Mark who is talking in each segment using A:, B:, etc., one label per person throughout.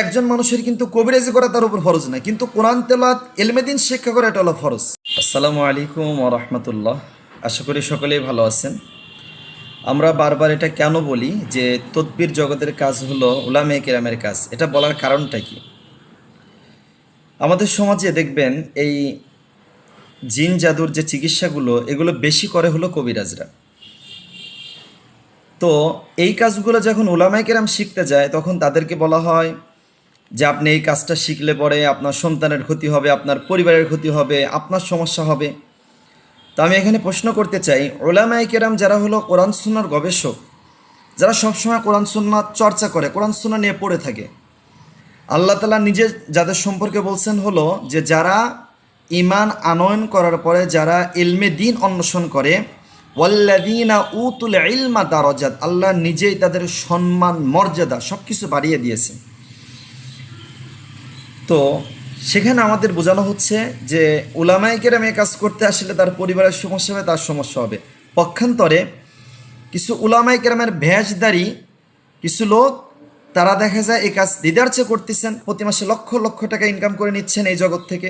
A: একজন মানুষের কিন্তু কবিরাজি করা তার উপর ফরজ না, কিন্তু কোরআন তেলাওয়াত ইলমে দ্বীন শিক্ষা করা এটা হলো ফরজ। আসসালামু আলাইকুম ওয়া রাহমাতুল্লাহ। আশা করি সকলেই ভালো আছেন। আমরা বারবার এটা কেন বলি যে তদবির জগতের কাজ হলো উলামায়ে কেরামের কাজ, এটা বলার কারণটা কি? আমাদের সমাজে দেখবেন এই জিন জাদুর যে চিকিৎসাগুলো এগুলো বেশি করে হলো কবিরাজরা। তো এই কাজগুলো যখন উলামায়ে কেরাম শিখতে যায় তখন তাদেরকে বলা হয় যে আপনি এই কাজটা শিখলে পরে আপনার সন্তানের ক্ষতি হবে, আপনার পরিবারের ক্ষতি হবে, আপনার সমস্যা হবে। তো আমি এখানে প্রশ্ন করতে চাই, উলামায়ে কেরাম যারা হলো কোরআন সুন্নাহর গবেষক, যারা সবসময় কোরআন সুন্নাহ চর্চা করে, কোরআন সুন্নাহ নিয়ে পড়ে থাকে, আল্লাহ তাআলা নিজে যাদের সম্পর্কে বলছেন হলো যে যারা ঈমান আনয়ন করার পরে যারা ইলমে দ্বীন অন্বেষণ করে, ওয়াল্লাযীনা উতুল ইলমা দারাজাত, আল্লাহ নিজেই তাদের সম্মান মর্যাদা সব কিছু বাড়িয়ে দিয়েছে। তো সেখানে আমাদের বোঝানো হচ্ছে যে উলামায়ে কেরাম এই কাজ করতে আসলে তার পরিবারের সমস্যা হবে, তার সমস্যা হবে। পক্ষান্তরে কিছু উলামায়ে কেরামের ভেষদারি কিছু লোক, তারা দেখা যায় এই কাজ দিদারচে করতেছেন, প্রতি মাসে লক্ষ লক্ষ টাকা ইনকাম করে নিচ্ছেন এই জগৎ থেকে।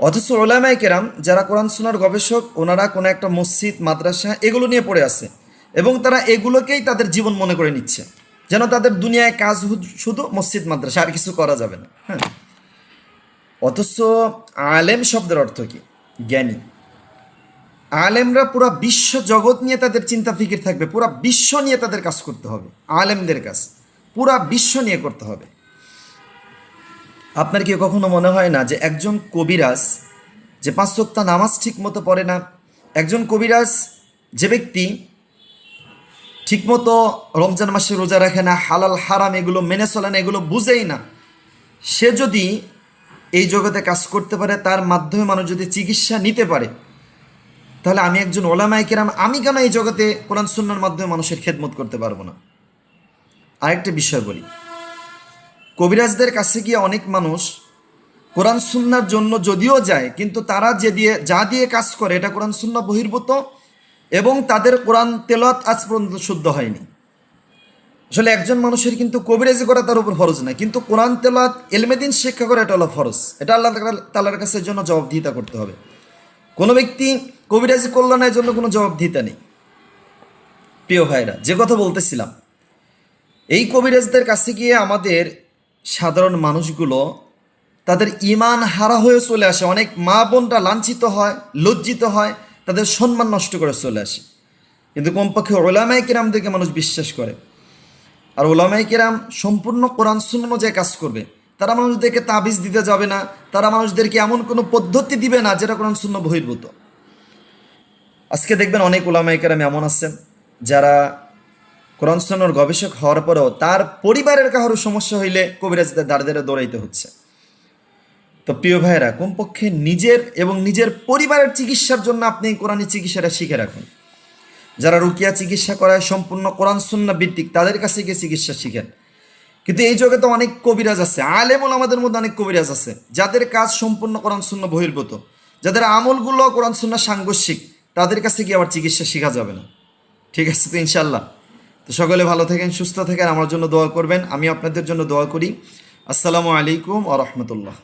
A: অথচ উলামায়ে কেরাম যারা কোরআন সুন্নাহর গবেষক, ওনারা কোনো একটা মসজিদ মাদ্রাসা এগুলো নিয়ে পড়ে আছে এবং তারা এগুলোকেই তাদের জীবন মনে করে নিচ্ছে, যেন তাদের দুনিয়ায় কাজ শুধু মসজিদ মাদ্রাসা, আর কিছু করা যাবে না। হ্যাঁ, অথচ আলেম শব্দের অর্থ কি? জ্ঞানী। আলেমরা পুরা বিশ্ব জগৎ নিয়ে তাদের চিন্তা ফিকির থাকবে, পুরা বিশ্ব নিয়ে তাদের কাজ করতে হবে। আলেমদের কাজ পুরা বিশ্ব নিয়ে করতে হবে। আপনার কি কখনো মনে হয় না যে একজন কবিরাজ যে 5 ওয়াক্ত নামাজ ঠিক মতো পড়ে না, একজন কবিরাজ যে ব্যক্তি ঠিকমতো রমজান মাসে রোজা রাখে না, হালাল হারাম এগুলো মেনে চলে না, এগুলো বুঝেই না, সে যদি এই জগতে কাজ করতে পারে, তার মাধ্যমে মানুষ যদি চিকিৎসা নিতে পারে, তাহলে আমি একজন ওলামায়ে কেরাম, আমি কেন এই জগতে কোরআন সুন্নাহর মাধ্যমে মানুষের খেদমত করতে পারবো না? আরেকটা বিষয় বলি, কবিরাজদের কাছে গিয়ে অনেক মানুষ কোরআন সুন্নাহর জন্য যদিও যায়, কিন্তু তারা যা দিয়ে কাজ করে এটা কোরআন সুন্নাহ বহির্ভূত এবং তাদের কোরআন তেলাওয়াত আজ পর্যন্ত শুদ্ধ হয়নি। আসলে একজন মানুষের কিন্তু কবিরাজি করা তার উপর ফরজ না, কিন্তু কোরআন তেলাওয়াত ইলমে দ্বীন শিক্ষা করা এটা হলো ফরজ। এটা আল্লাহ তাআলার কাছে এর জন্য জবাবদিহিতা করতে হবে। কোনো ব্যক্তি কবিরাজি করল না, এর জন্য কোনো জবাবদিহিতা নেই। প্রিয় ভাইরা, যে কথা বলতেছিলাম, এই কবিরাজদের কাছে গিয়ে আমাদের সাধারণ মানুষগুলো তাদের ঈমান হারা হয়ে চলে আসে। অনেক মা বোনরা লাঞ্ছিত হয়, লজ্জিত হয়, তাদের সম্মান নষ্ট করে চলে আসে। কিন্তু কমপক্ষে উলামায়ে কেরামদেরকে মানুষ বিশ্বাস করে। আর উলামায়ে কেরাম সম্পূর্ণ কোরআন সুন্নাহ অনুযায়ী কাজ করবে। তারা মানুষদেরকে তাবিজ দিতে যাবে না, তারা মানুষদেরকে এমন কোনো পদ্ধতি দিবে না যেটা কোরআন সুন্নাহ বহির্ভূত। আজকে দেখবেন অনেক উলামায়ে কেরাম এমন আছেন যারা কোরআন সুন্নাহর গবেষক হওয়ার পরেও তার পরিবারের কারো সমস্যা হইলে কবিরাজদের দ্বারে দ্বারে দৌড়াইতে হচ্ছে। তো প্রিয় ভাইয়েরা, কমপক্ষে নিজের এবং নিজের পরিবারের চিকিৎসার জন্য আপনি কোরআনী চিকিৎসাটা শিখে রাখুন। যারা রুকিয়া চিকিৎসা করায় সম্পূর্ণ কোরআন সুন্নাহ ভিত্তিক, তাদের কাছে গিয়ে চিকিৎসা শিখেন। কিন্তু এই জগতে অনেক কবিরাজ আছে, আলেম ওলামাদের মধ্যে অনেক কবিরাজ আছে যাদের কাজ সম্পূর্ণ কোরআন সুন্নাহ বহির্ভূত, যাদের আমলগুলো কোরআন সুন্নাহ সাংঘর্ষিক, তাদের কাছে গিয়ে আবার চিকিৎসা শেখা যাবে না। ঠিক আছে তো ইনশাল্লাহ? তো সকলে ভালো থাকেন, সুস্থ থাকেন, আমার জন্য দোয়া করবেন, আমি আপনাদের জন্য দোয়া করি। আসসালামু আলাইকুম ওয়া রাহমাতুল্লাহ।